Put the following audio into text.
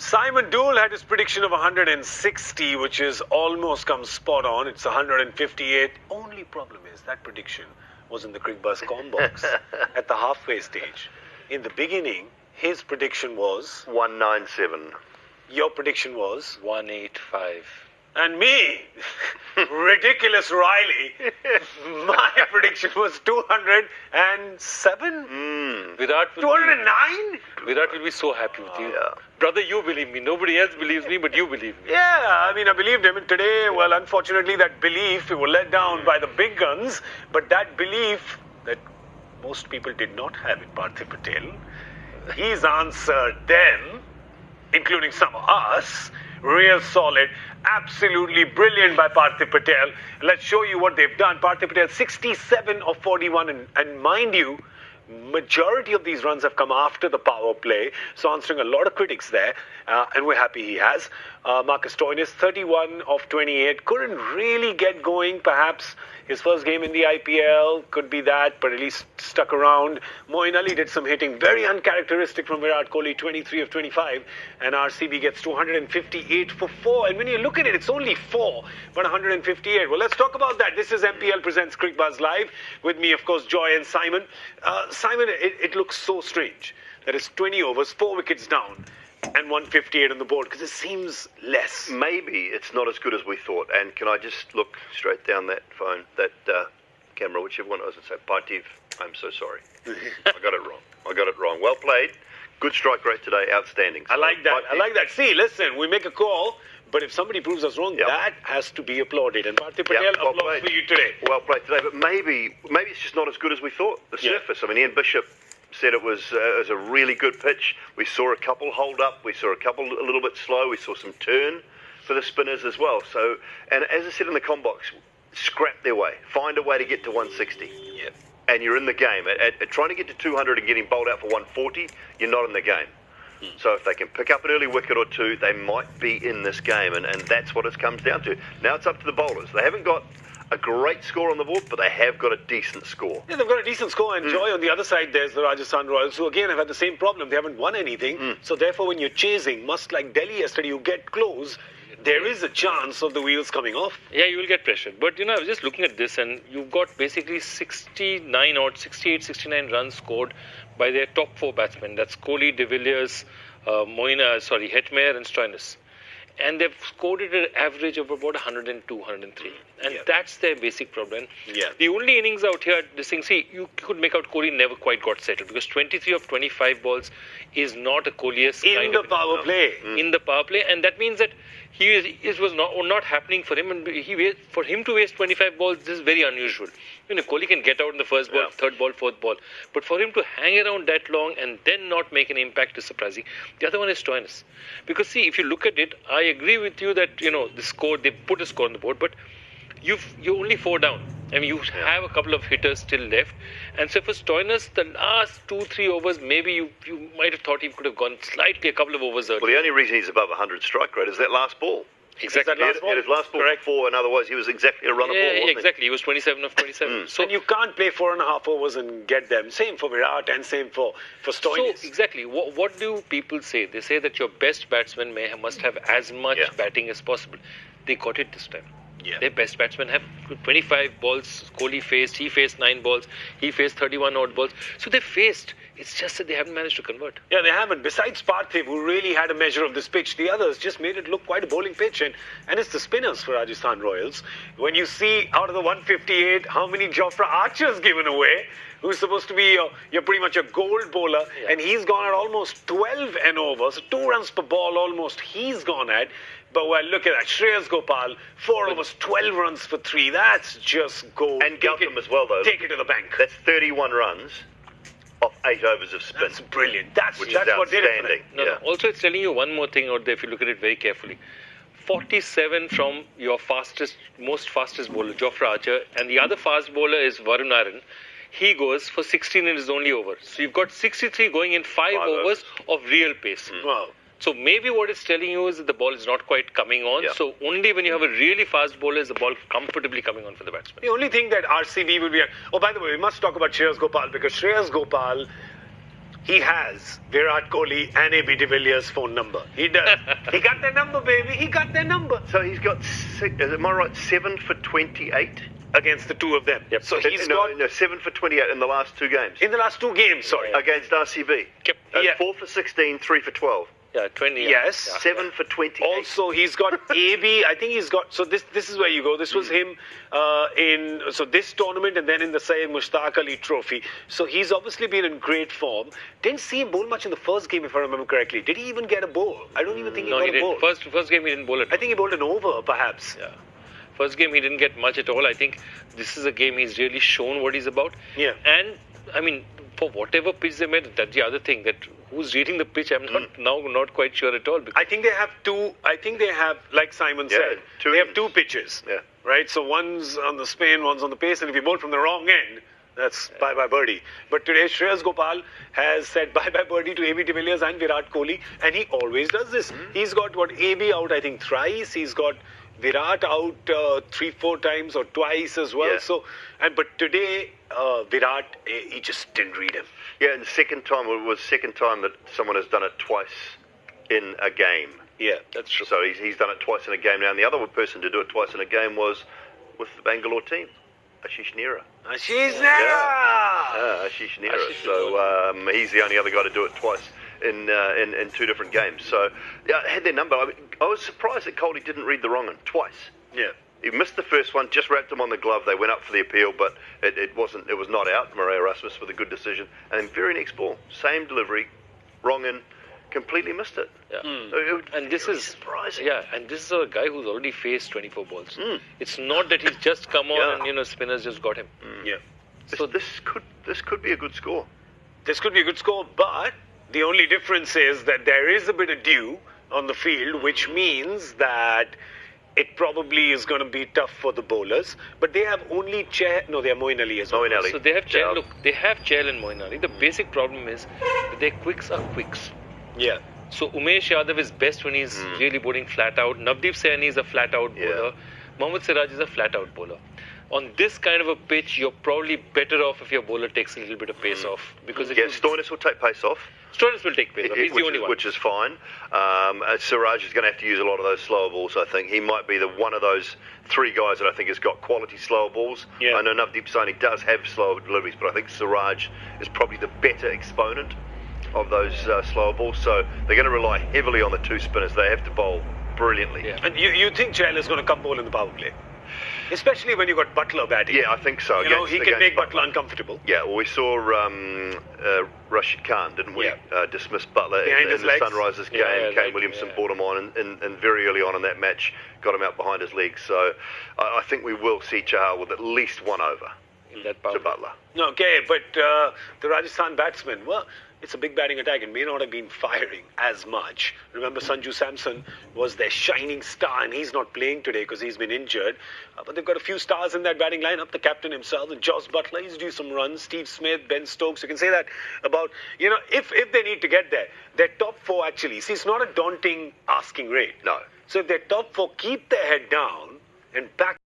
Simon Dool had his prediction of 160, which is almost come spot on. It's 158. Only problem is that prediction was in the Crickbuzz com box at the halfway stage. In the beginning, his prediction was 197. Your prediction was 185. And me, ridiculous Riley, my prediction was 207. Virat will 209? Virat will be so happy with you. Yeah. Brother, you believe me. Nobody else believes me, but you believe me. Yeah, I mean, I believed him. And today, well, unfortunately, that belief, we were let down by the big guns. But that belief that most people did not have in Parthiv Patel, he's answered them, including some of us, real solid, absolutely brilliant by Parthiv Patel. Let's show you what they've done. Parthiv Patel, 67 of 41. And mind you, majority of these runs have come after the power play, so answering a lot of critics there, and we're happy he has. Marcus Stoinis, 31 of 28, couldn't really get going. Perhaps his first game in the IPL could be that, but at least stuck around. Moeen Ali did some hitting, very uncharacteristic from Virat Kohli, 23 of 25, and RCB gets 258 for 4. And when you look at it, it's only 4, but 158. Well, let's talk about that. This is MPL Presents Crickbuzz Live. With me, of course, Joy and Simon. Simon, it looks so strange that it's 20 overs, 4 wickets down, and 158 on the board, because it seems less. Maybe it's not as good as we thought. And can I just look straight down that phone, that camera, whichever one it was, and say, Parthiv, I'm so sorry. I got it wrong. Well played. Good strike rate today. Outstanding. I like that. See, listen, we make a call, but if somebody proves us wrong, that has to be applauded. And Parthiv Patel, applause for you today. Well played today, but maybe it's just not as good as we thought. The surface. I mean, Ian Bishop said it was a really good pitch. We saw a couple hold up. We saw a couple a little bit slow. We saw some turn for the spinners as well. So, and as I said in the com box, scrap their way. Find a way to get to 160. Yeah. And you're in the game. At trying to get to 200 and getting bowled out for 140, you're not in the game. So if they can pick up an early wicket or two, they might be in this game, and that's what it comes down to. Now it's up to the bowlers. They haven't got a great score on the board, but they have got a decent score. Yeah, they've got a decent score, and Joy, on the other side, there's the Rajasthan Royals, who again have had the same problem. They haven't won anything, so therefore when you're chasing, much like Delhi yesterday, you get close, there is a chance of the wheels coming off. Yeah, you will get pressured. But, I was just looking at this, and you've got basically 68, 69 runs scored by their top 4 batsmen. That's Kohli, De Villiers, Hetmyer and Stoinis. And they've scored it at an average of about 102, 103. And that's their basic problem. Yeah. The only innings out here, you could make out Kohli never quite got settled, because 23 of 25 balls is not a Kohli-esque kind of power play. In the power play. And that means that it was not happening for him. And for him to waste 25 balls, this is very unusual. Kohli can get out in the first ball, third ball, fourth ball. But for him to hang around that long and then not make an impact is surprising. The other one is Stoinis. Because, see, if you look at it, I agree with you that, the score, they put a score on the board, but you're only 4 down. I mean, you have a couple of hitters still left. And so for Stoinis, the last 2-3 overs, maybe you might have thought he could have gone slightly a couple of overs early. Well, the only reason he's above 100 strike rate is that last ball. Exactly. His last ball, correct. 4, and otherwise he was exactly a runner ball, wasn't exactly. He was 27 of 27. So, and you can't play 4.5 overs and get them. Same for Virat and same for Stoinis. So, exactly. What do people say? They say that your best batsman must have as much batting as possible. They got it this time. Yeah. Their best batsmen have 25 balls. Kohli faced. He faced 9 balls. He faced 31 odd balls. So they faced. It's just that they haven't managed to convert. Yeah, they haven't. Besides Parthiv, who really had a measure of this pitch, the others just made it look quite a bowling pitch. And it's the spinners for Rajasthan Royals. When you see out of the 158, how many Jofra Archers given away, who's supposed to be you're pretty much a gold bowler, and he's gone at almost 12 and over, so 2 runs per ball almost he's gone at. But well, look at that. Shreyas Gopal, 4 overs, 12 runs for 3. That's just gold. And Gautam as well, though. Take it to the bank. That's 31 runs off 8 overs of spin. That's brilliant. That's what did it for them. No. Also, it's telling you one more thing out there if you look at it very carefully. 47 from your most fastest bowler, Jofra Archer, and the other fast bowler is Varun Aaron. He goes for 16 in his only over. So you've got 63 going in 5 overs of real pace. Wow. So maybe what it's telling you is that the ball is not quite coming on. Yeah. So only when you have a really fast bowler is the ball comfortably coming on for the batsman. The only thing that RCB will be... Oh, by the way, we must talk about Shreyas Gopal, because Shreyas Gopal, he has Virat Kohli and AB de Villiers' phone number. He does. He got their number, baby. He got their number. So he's got, am I right, 7 for 28? Against the two of them. Yep. So he's got 7 for 28 in the last 2 games. in the last 2 games, sorry. Against RCB. Yep. 4 for 16, 3 for 12. Yeah, 20. Yes. Yeah. 7 for 28. Also, he's got AB. I think he's got. So this is where you go. This was him in this tournament and then in the Syed Mushtaq Ali Trophy. So he's obviously been in great form. Didn't see him bowl much in the first game, if I remember correctly. Did he even get a bowl? I don't even think he No, got he a bowl. didn't. First game he didn't bowl it. I think he bowled an over, perhaps. Yeah. First game he didn't get much at all. I think this is a game he's really shown what he's about. Yeah. And I mean, for whatever pitch they made, that's the other thing. That who's reading the pitch, I'm not quite sure at all. I think they have two. I think they have, like Simon said, two they have ends. 2 pitches. Yeah. Right. So one's on the spin, one's on the pace, and if you bowl from the wrong end, that's bye-bye birdie. But today, Shreyas Gopal has said bye-bye birdie to AB de Villiers and Virat Kohli, and he always does this. He's got AB out, I think, thrice. He's got Virat out 3-4 times or twice as well. Yeah. So, but today Virat, he just didn't read him. Yeah, and the second time, it was the second time that someone has done it twice in a game. Yeah, that's true. So he's done it twice in a game now. And the other person to do it twice in a game was with the Bangalore team, Ashish Nehra. She's there. Ashish Nehra. So he's the only other guy to do it twice in 2 different games. So yeah, I had their number. I was surprised that Kohli didn't read the wrong one twice. Yeah. He missed the first one, just wrapped him on the glove. They went up for the appeal, but it was not out. Murray Erasmus with a good decision. And then very next ball, same delivery, wrong in, completely missed it. Yeah. So And this is surprising. Yeah, and this is a guy who's already faced 24 balls. It's not that he's just come on and spinners just got him. Yeah. So This could be a good score. This could be a good score, but the only difference is that there is a bit of dew on the field, which means that it probably is going to be tough for the bowlers. But they have only No, they have Moeen Ali as well. Moeen Ali. So they have Chahal. Chahal. Look, they have Chahal and Moeen Ali. The basic problem is that their quicks are quicks. Yeah. So Umesh Yadav is best when he's really bowling flat out. Navdeep Saini is a flat out bowler. Mohammad Siraj is a flat out bowler. On this kind of a pitch, you're probably better off if your bowler takes a little bit of pace off. Because if Stoinis will take pace off. Stoinis will take pace off. He's the only one. Which is fine. Siraj is going to have to use a lot of those slower balls, I think. He might be one of those 3 guys that I think has got quality slower balls. Yeah. I know Navdeep Saini does have slower deliveries, but I think Siraj is probably the better exponent of those slower balls. So they're going to rely heavily on the 2 spinners. They have to bowl brilliantly. Yeah. And you think Chahal is going to come bowl in the power play? Especially when you got Butler batting. Yeah, I think so. You know, he can make Butler uncomfortable. Yeah, well, we saw Rashid Khan, didn't we? Yeah. Dismiss Butler Behind in his the legs. Sunrisers game. Yeah, Kane Williamson brought him on and very early on in that match got him out behind his legs. So I think we will see Chahal with at least 1 over in that power to Butler. Okay, but the Rajasthan batsmen, well, it's a big batting attack and may not have been firing as much. Remember, Sanju Samson was their shining star and he's not playing today because he's been injured. But they've got a few stars in that batting lineup. The captain himself, and Jos Buttler, he's due some runs. Steve Smith, Ben Stokes. You can say that about, if they need to get there, their top 4 actually. See, it's not a daunting asking rate. No. So if their top 4 keep their head down and back